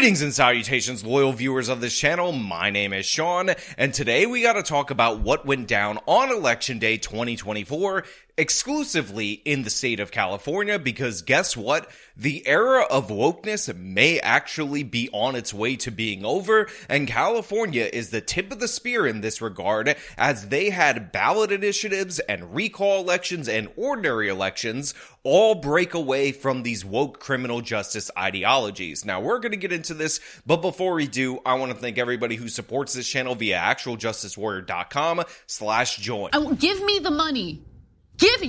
Greetings and salutations, loyal viewers of this channel. My name is Sean, and today we gotta talk about what went down on Election Day 2024, exclusively in the state of California, because guess what? The era of wokeness may actually be on its way to being over, and California is the tip of the spear in this regard, as they had ballot initiatives and recall elections and ordinary elections all break away from these woke criminal justice ideologies. Now, we're going to get into this, but before we do, I want to thank everybody who supports this channel via actualjusticewarrior.com/join. Give me the money. Give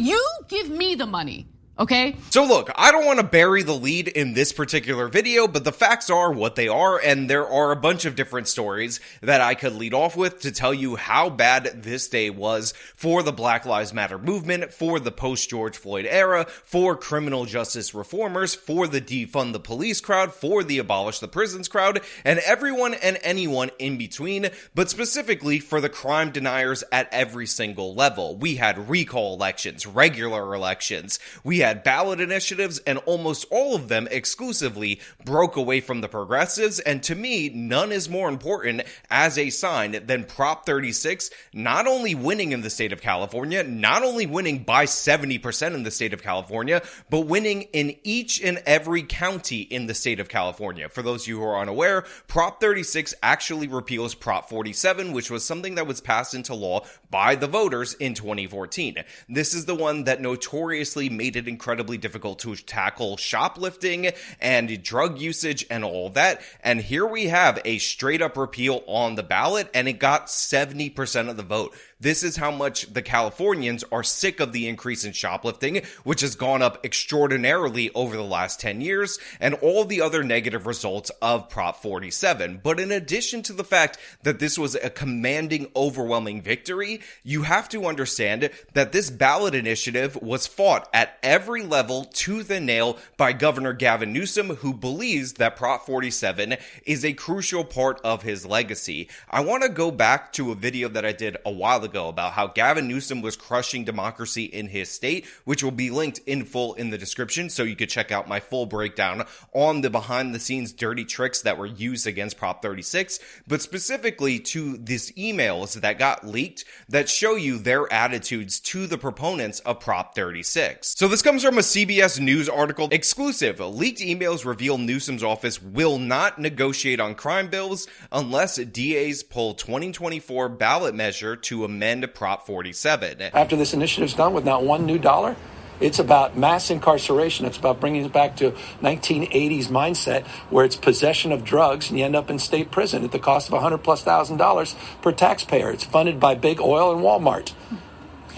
me the money. Okay? So look, I don't want to bury the lead in this particular video, but the facts are what they are, and there are a bunch of different stories that I could lead off with to tell you how bad this day was for the Black Lives Matter movement, for the post-George Floyd era, for criminal justice reformers, for the defund the police crowd, for the abolish the prisons crowd, and everyone and anyone in between, but specifically for the crime deniers at every single level. We had recall elections, regular elections, we had ballot initiatives, and almost all of them exclusively broke away from the progressives, and to me, none is more important as a sign than Prop 36 not only winning in the state of California, not only winning by 70% in the state of California, but winning in each and every county in the state of California. For those of you who are unaware, Prop 36 actually repeals Prop 47, which was something that was passed into law by the voters in 2014. This is the one that notoriously made it incredibly difficult to tackle shoplifting and drug usage and all of that. And here we have a straight up repeal on the ballot, and it got 70% of the vote. This is how much the Californians are sick of the increase in shoplifting, which has gone up extraordinarily over the last 10 years, and all the other negative results of Prop 47. But in addition to the fact that this was a commanding, overwhelming victory, you have to understand that this ballot initiative was fought at every level, tooth and nail, by Governor Gavin Newsom, who believes that Prop 47 is a crucial part of his legacy. I want to go back to a video that I did a while ago about how Gavin Newsom was crushing democracy in his state, which will be linked in full in the description, so you could check out my full breakdown on the behind-the-scenes dirty tricks that were used against Prop 36, but specifically to these emails that got leaked that show you their attitudes to the proponents of Prop 36. So this comes from a CBS News article. Exclusive. Leaked emails reveal Newsom's office will not negotiate on crime bills unless DAs pull 2024 ballot measure to amend Prop 47. After this initiative's done with not one new dollar, it's about mass incarceration. It's about bringing it back to 1980s mindset where it's possession of drugs and you end up in state prison at the cost of $100,000+ per taxpayer. It's funded by big oil and Walmart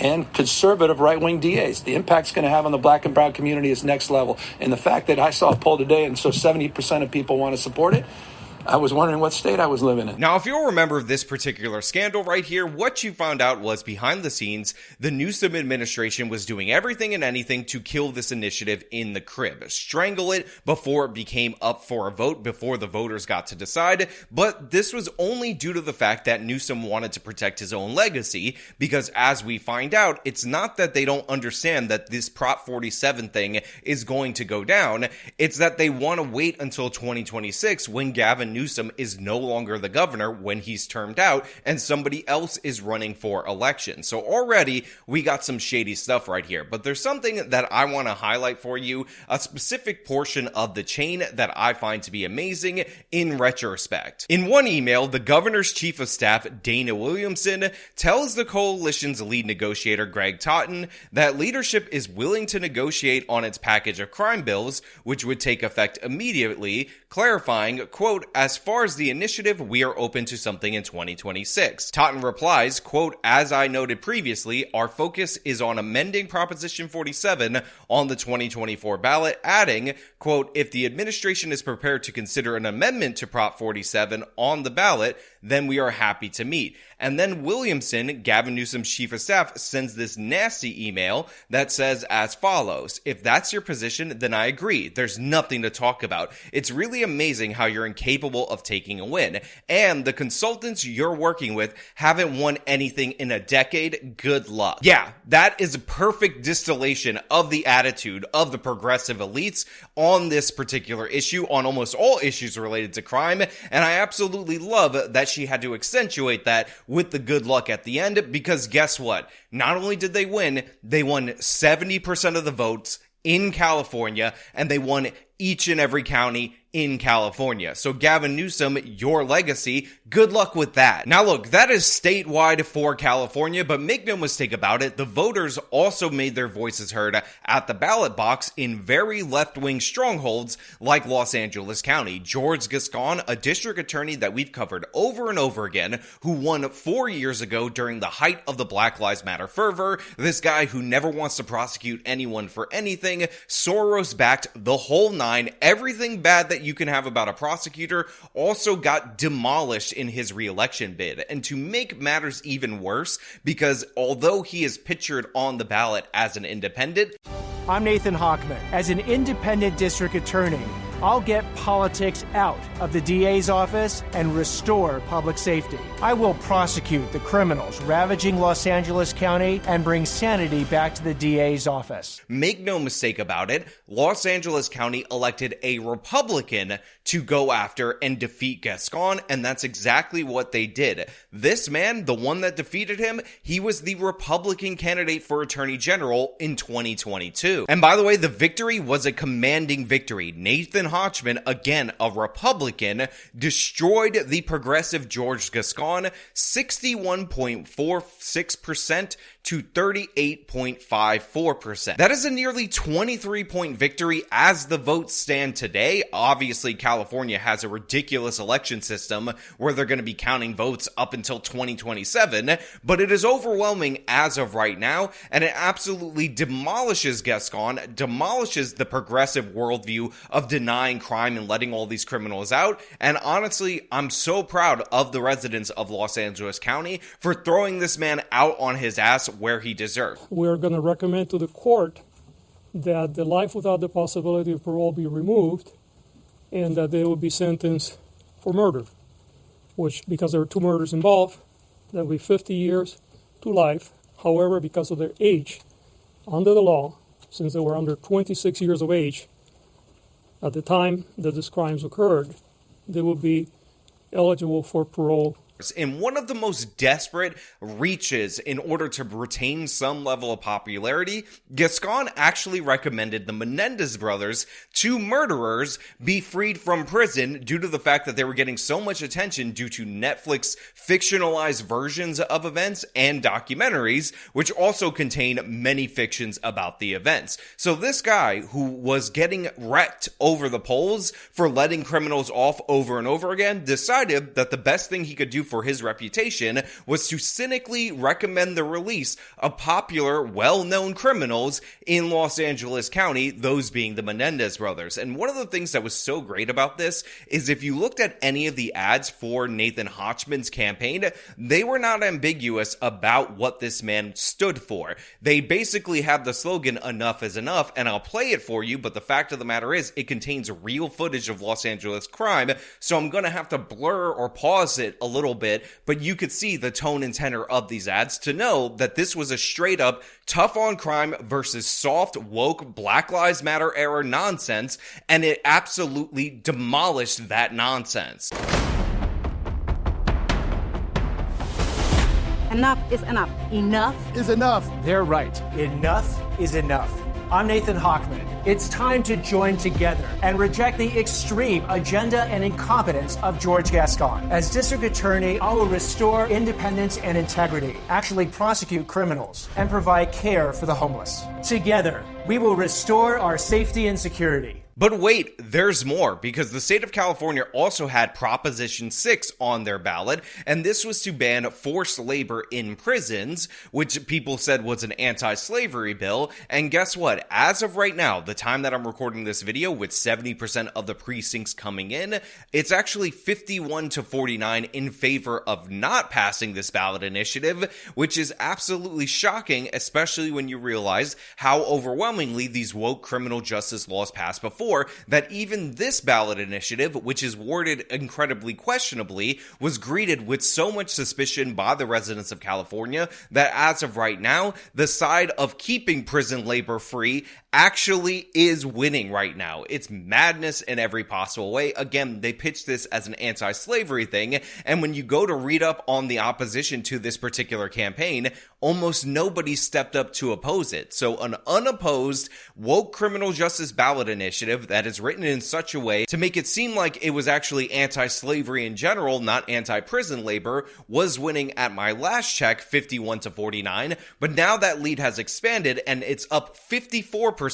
and conservative right-wing DAs. The impact's going to have on the black and brown community is next level. And the fact that I saw a poll today and so 70% of people want to support it, I was wondering what state I was living in. Now, if you'll remember this particular scandal right here, what you found out was behind the scenes, the Newsom administration was doing everything and anything to kill this initiative in the crib, strangle it before it became up for a vote, before the voters got to decide. But this was only due to the fact that Newsom wanted to protect his own legacy, because as we find out, it's not that they don't understand that this Prop 47 thing is going to go down. It's that they want to wait until 2026 when Gavin Newsom is no longer the governor, when he's termed out and somebody else is running for election. So already we got some shady stuff right here, but there's something that I want to highlight for you, a specific portion of the chain that I find to be amazing in retrospect. In one email, the governor's chief of staff, Dana Williamson, tells the coalition's lead negotiator, Greg Totten, that leadership is willing to negotiate on its package of crime bills, which would take effect immediately, clarifying, quote, "As far as the initiative, we are open to something in 2026. Totten replies, quote, "As I noted previously, our focus is on amending Proposition 47 on the 2024 ballot," adding, quote, "If the administration is prepared to consider an amendment to Prop 47 on the ballot, then we are happy to meet." And then Williamson, Gavin Newsom's chief of staff, sends this nasty email that says as follows, "If that's your position, then I agree. There's nothing to talk about. It's really amazing how you're incapable of taking a win. And the consultants you're working with haven't won anything in a decade. Good luck. Yeah, that is a perfect distillation of the attitude of the progressive elites on this particular issue, on almost all issues related to crime. And I absolutely love that she had to accentuate that with the good luck at the end, because guess what? Not only did they win 70% of the votes in California, and they won each and every county in California. So Gavin Newsom, your legacy, good luck with that. Now look, that is statewide for California, but make no mistake about it, the voters also made their voices heard at the ballot box in very left-wing strongholds like Los Angeles County. George Gascon, a district attorney that we've covered over and over again, who won 4 years ago during the height of the Black Lives Matter fervor, this guy who never wants to prosecute anyone for anything, Soros-backed the whole nine, everything bad that you can have about a prosecutor, also got demolished in his re-election bid. And to make matters even worse, because although he is pictured on the ballot as an independent, I'm Nathan Hochman. As an independent district attorney, I'll get politics out of the DA's office and restore public safety. I will prosecute the criminals ravaging Los Angeles County and bring sanity back to the DA's office. Make no mistake about it, Los Angeles County elected a Republican to go after and defeat Gascon, and that's exactly what they did. This man, the one that defeated him, he was the Republican candidate for Attorney General in 2022. And by the way, the victory was a commanding victory. Nathan Hochman, again a Republican, destroyed the progressive George Gascon 61.46% to 38.54%. That is a nearly 23-point victory as the votes stand today. Obviously, California has a ridiculous election system where they're going to be counting votes up until 2027, but it is overwhelming as of right now, and it absolutely demolishes Gascon, demolishes the progressive worldview of denying crime and letting all these criminals out. And honestly, I'm so proud of the residents of Los Angeles County for throwing this man out on his ass where he deserved. We're going to recommend to the court that the life without the possibility of parole be removed and that they will be sentenced for murder, which, because there are 2 murders involved, that will be 50 years to life. However, because of their age, under the law, since they were under 26 years of age at the time that these crimes occurred, they will be eligible for parole. In one of the most desperate reaches in order to retain some level of popularity, Gascon actually recommended the Menendez brothers, 2 murderers, be freed from prison due to the fact that they were getting so much attention due to Netflix fictionalized versions of events and documentaries, which also contain many fictions about the events. So this guy, who was getting wrecked over the polls for letting criminals off over and over again, decided that the best thing he could do for his reputation was to cynically recommend the release of popular, well-known criminals in Los Angeles County, those being the Menendez brothers. And one of the things that was so great about this is if you looked at any of the ads for Nathan Hochman's campaign, they were not ambiguous about what this man stood for. They basically had the slogan, "Enough is enough," and I'll play it for you, but the fact of the matter is it contains real footage of Los Angeles crime, so I'm gonna have to blur or pause it a little bit, but you could see the tone and tenor of these ads to know that this was a straight up tough on crime versus soft, woke, Black Lives Matter era nonsense, and it absolutely demolished that nonsense. Enough is enough. Enough is enough. They're right. Enough is enough. I'm Nathan Hochman. It's time to join together and reject the extreme agenda and incompetence of George Gascon. As district attorney, I will restore independence and integrity, actually prosecute criminals, and provide care for the homeless. Together, we will restore our safety and security. But wait, there's more, because the state of California also had Proposition 6 on their ballot, and this was to ban forced labor in prisons, which people said was an anti-slavery bill. And guess what? As of right now, the time that I'm recording this video, with 70% of the precincts coming in, it's actually 51-49 in favor of not passing this ballot initiative, which is absolutely shocking, especially when you realize how overwhelming overwhelmingly these woke criminal justice laws passed before that even this ballot initiative, which is worded incredibly questionably, was greeted with so much suspicion by the residents of California that as of right now, the side of keeping prison labor free actually is winning right now. It's madness in every possible way. Again, they pitch this as an anti-slavery thing, and when you go to read up on the opposition to this particular campaign, almost nobody stepped up to oppose it. So an unopposed woke criminal justice ballot initiative that is written in such a way to make it seem like it was actually anti-slavery in general, not anti-prison labor, was winning at my last check 51-49, but now that lead has expanded and it's up 54%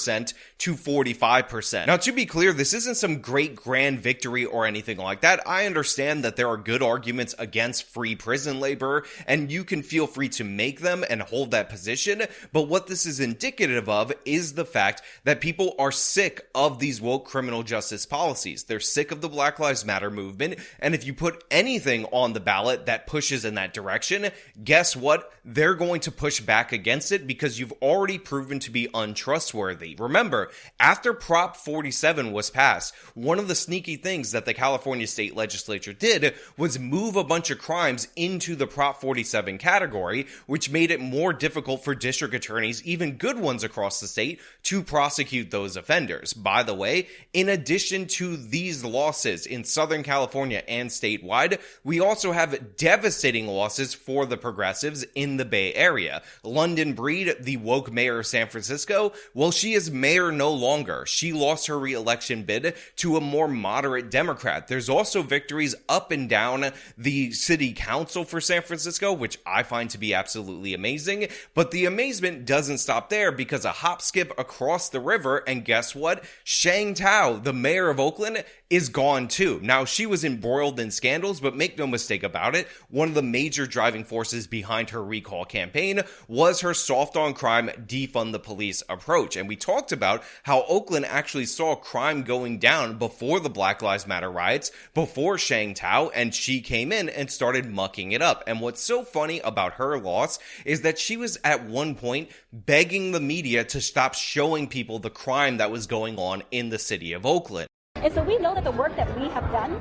to 45%. Now, to be clear, this isn't some great grand victory or anything like that. I understand that there are good arguments against free prison labor, and you can feel free to make them and hold that position, but what this is indicative of is the fact that people are sick of these woke criminal justice policies. They're sick of the Black Lives Matter movement, and if you put anything on the ballot that pushes in that direction, guess what? They're going to push back against it because you've already proven to be untrustworthy. Remember, after Prop 47 was passed, one of the sneaky things that the California state legislature did was move a bunch of crimes into the Prop 47 category, which made it more difficult for district attorneys, even good ones across the state, to prosecute those offenders. By the way, in addition to these losses in Southern California and statewide, we also have devastating losses for the progressives in the Bay Area. London Breed, the woke mayor of San Francisco, well, she is mayor no longer. She lost her re-election bid to a more moderate Democrat. There's also victories up and down the city council for San Francisco, which I find to be absolutely amazing. But the amazement doesn't stop there because a hop skip across the river, and guess what? Shang Tao, the mayor of Oakland, is gone too. Now, she was embroiled in scandals, but make no mistake about it, one of the major driving forces behind her recall campaign was her soft on crime, defund the police approach. And we talked about how Oakland actually saw crime going down before the Black Lives Matter riots, before Shang Tao, and she came in and started mucking it up. And what's so funny about her loss is that she was at one point begging the media to stop showing people the crime that was going on in the city of Oakland. And so we know that the work that we have done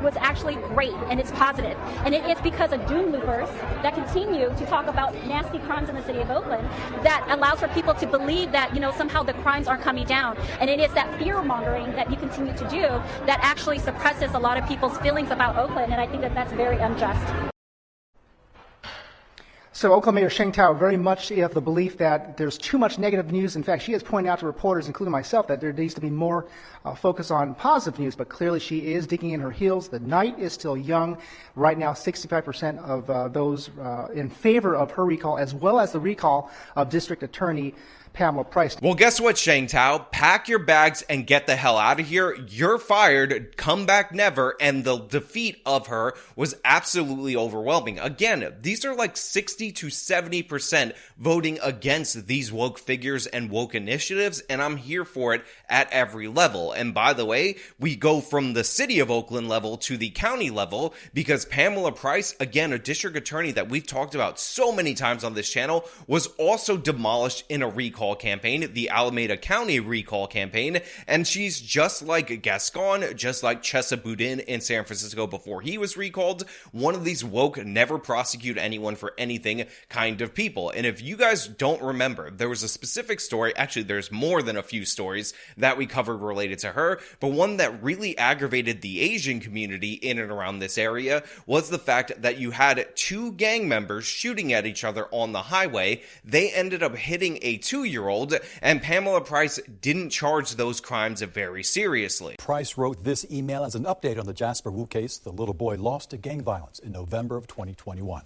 was actually great and it's positive. And it is because of doom loopers that continue to talk about nasty crimes in the city of Oakland that allows for people to believe that, somehow the crimes aren't coming down. And it is that fear mongering that you continue to do that actually suppresses a lot of people's feelings about Oakland. And I think that that's very unjust. So Oakland Mayor Shang Tao very much of the belief that there's too much negative news. In fact, she has pointed out to reporters, including myself, that there needs to be more focus on positive news, but clearly she is digging in her heels. The night is still young. Right now, 65% of those in favor of her recall, as well as the recall of District Attorney Pamela Price. Well, guess what, Shang Tao? Pack your bags and get the hell out of here. You're fired. Come back never. And the defeat of her was absolutely overwhelming. Again, these are like 60 to 70% voting against these woke figures and woke initiatives, and I'm here for it at every level. And by the way, we go from the city of Oakland level to the county level because Pamela Price, again, a district attorney that we've talked about so many times on this channel, was also demolished in a recall campaign, the Alameda County recall campaign, and she's just like Gascon, just like Chesa Boudin in San Francisco before he was recalled, one of these woke, never prosecute anyone for anything kind of people. And if you guys don't remember, there was a specific story, actually there's more than a few stories that we covered related to her, but one that really aggravated the Asian community in and around this area was the fact that you had two gang members shooting at each other on the highway. They ended up hitting a 2-year-old, and Pamela Price didn't charge those crimes very seriously. Price wrote this email as an update on the Jasper Wu case. The little boy lost to gang violence in November of 2021.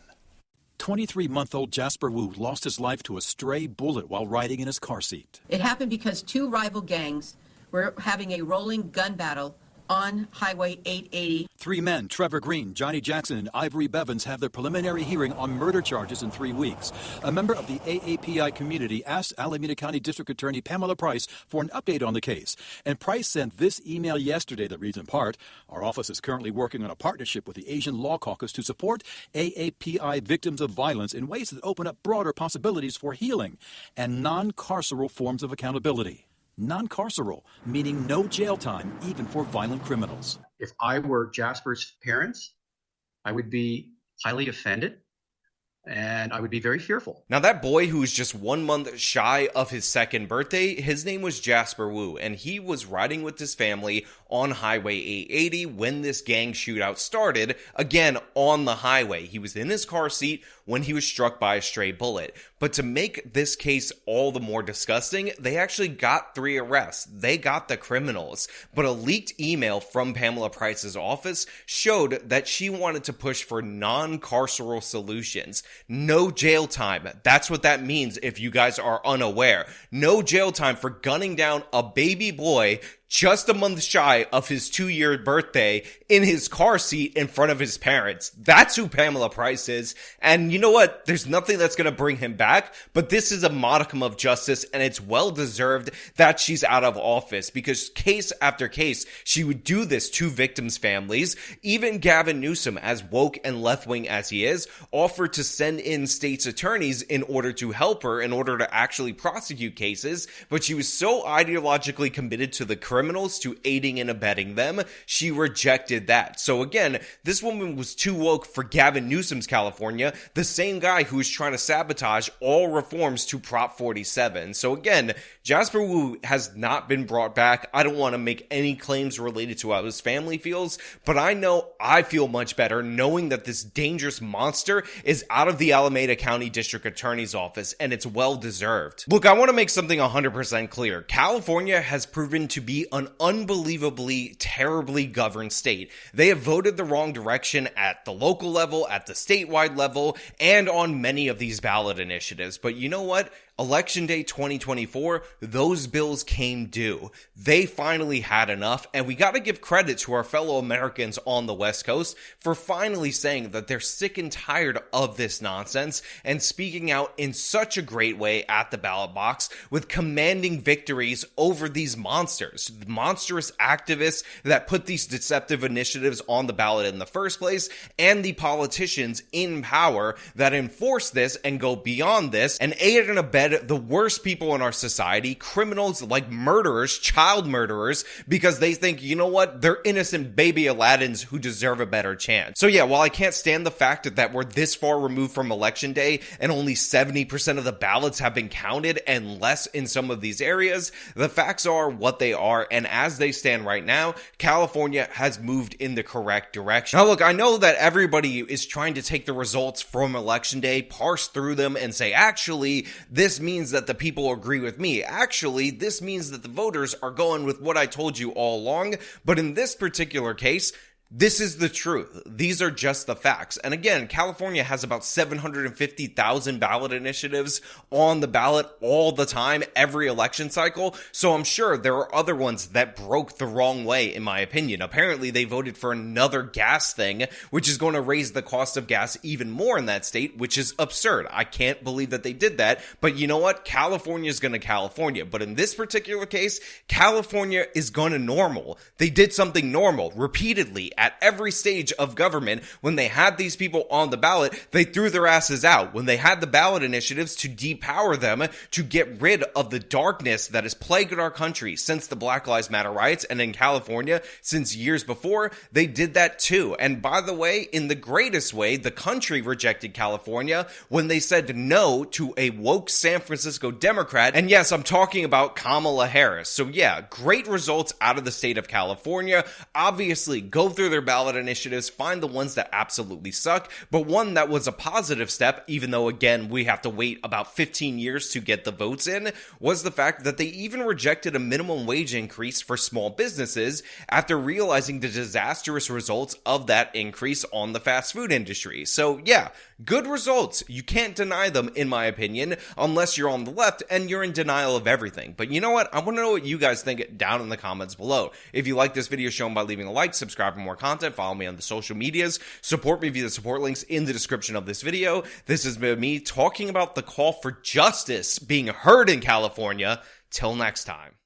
23-month-old Jasper Wu lost his life to a stray bullet while riding in his car seat. It happened because two rival gangs were having a rolling gun battle on Highway 880. 3 men, Trevor Green, Johnny Jackson, and Ivory Bevins, have their preliminary hearing on murder charges in 3 weeks. A member of the AAPI community asked Alameda County District Attorney Pamela Price for an update on the case. And Price sent this email yesterday that reads in part, "Our office is currently working on a partnership with the Asian Law Caucus to support AAPI victims of violence in ways that open up broader possibilities for healing and non-carceral forms of accountability." Non-carceral, meaning no jail time, even for violent criminals. If I were Jasper's parents, I would be highly offended and I would be very fearful. Now, that boy who was just 1 month shy of his 2nd birthday, his name was Jasper Wu, and he was riding with his family on Highway 880 when this gang shootout started, again, on the highway. He was in his car seat when he was struck by a stray bullet. But to make this case all the more disgusting, they actually got 3 arrests. They got the criminals. But a leaked email from Pamela Price's office showed that she wanted to push for non-carceral solutions. No jail time. That's what that means if you guys are unaware. No jail time for gunning down a baby boy just a month shy of his 2-year birthday in his car seat in front of his parents. That's who Pamela Price is. And you know what? There's nothing that's going to bring him back, but this is a modicum of justice, and it's well deserved that she's out of office, because case after case, she would do this to victims' families. Even Gavin Newsom, as woke and left-wing as he is, offered to send in state's attorneys in order to help her, in order to actually prosecute cases, but she was so ideologically committed to the criminals, to aiding and abetting them, she rejected that. So again, this woman was too woke for Gavin Newsom's California, the same guy who was trying to sabotage all reforms to Prop 47. So again, Jasper Wu has not been brought back. I don't want to make any claims related to how his family feels, but I know I feel much better knowing that this dangerous monster is out of the Alameda County District Attorney's office, and it's well deserved. Look, I want to make something 100% clear. California has proven to be an unbelievably, terribly governed state. They have voted the wrong direction at the local level, at the statewide level, and on many of these ballot initiatives. But you know what? Election Day 2024, those bills came due. They finally had enough, and we got to give credit to our fellow Americans on the West Coast for finally saying that they're sick and tired of this nonsense and speaking out in such a great way at the ballot box with commanding victories over these monsters, monstrous activists that put these deceptive initiatives on the ballot in the first place, and the politicians in power that enforce this and go beyond this and aid and abet the worst people in our society, criminals like murderers, child murderers, because they think, you know what, they're innocent baby Aladdins who deserve a better chance. So yeah, while I can't stand the fact that we're this far removed from Election Day and only 70% of the ballots have been counted and less in some of these areas, the facts are what they are, and as they stand right now, California has moved in the correct direction. Now look, I know that everybody is trying to take the results from Election Day, parse through them, and say, actually, this means that the people agree with me. Actually, this means that the voters are going with what I told you all along. But in this particular case, this is the truth. These are just the facts. And again, California has about 750,000 ballot initiatives on the ballot all the time, every election cycle. So I'm sure there are other ones that broke the wrong way, in my opinion. Apparently, they voted for another gas thing, which is going to raise the cost of gas even more in that state, which is absurd. I can't believe that they did that. But you know what? California is going to California. But in this particular case, California is going to normal. They did something normal repeatedly at every stage of government. When they had these people on the ballot, they threw their asses out. When they had the ballot initiatives to depower them, to get rid of the darkness that has plagued our country since the Black Lives Matter riots, and in California since years before, they did that too. And by the way, in the greatest way, the country rejected California when they said no to a woke San Francisco Democrat. And yes, I'm talking about Kamala Harris. So yeah, great results out of the state of California. Obviously, go through through their ballot initiatives, find the ones that absolutely suck, but one that was a positive step, even though, again, we have to wait about 15 years to get the votes in, was the fact that they even rejected a minimum wage increase for small businesses after realizing the disastrous results of that increase on the fast food industry. So yeah, good results. You can't deny them, in my opinion, unless you're on the left and you're in denial of everything. But you know what? I want to know what you guys think down in the comments below. If you like this video, show them by leaving a like, subscribe for more content, follow me on the social medias, support me via the support links in the description of this video. This has been me talking about the call for justice being heard in California. Till next time.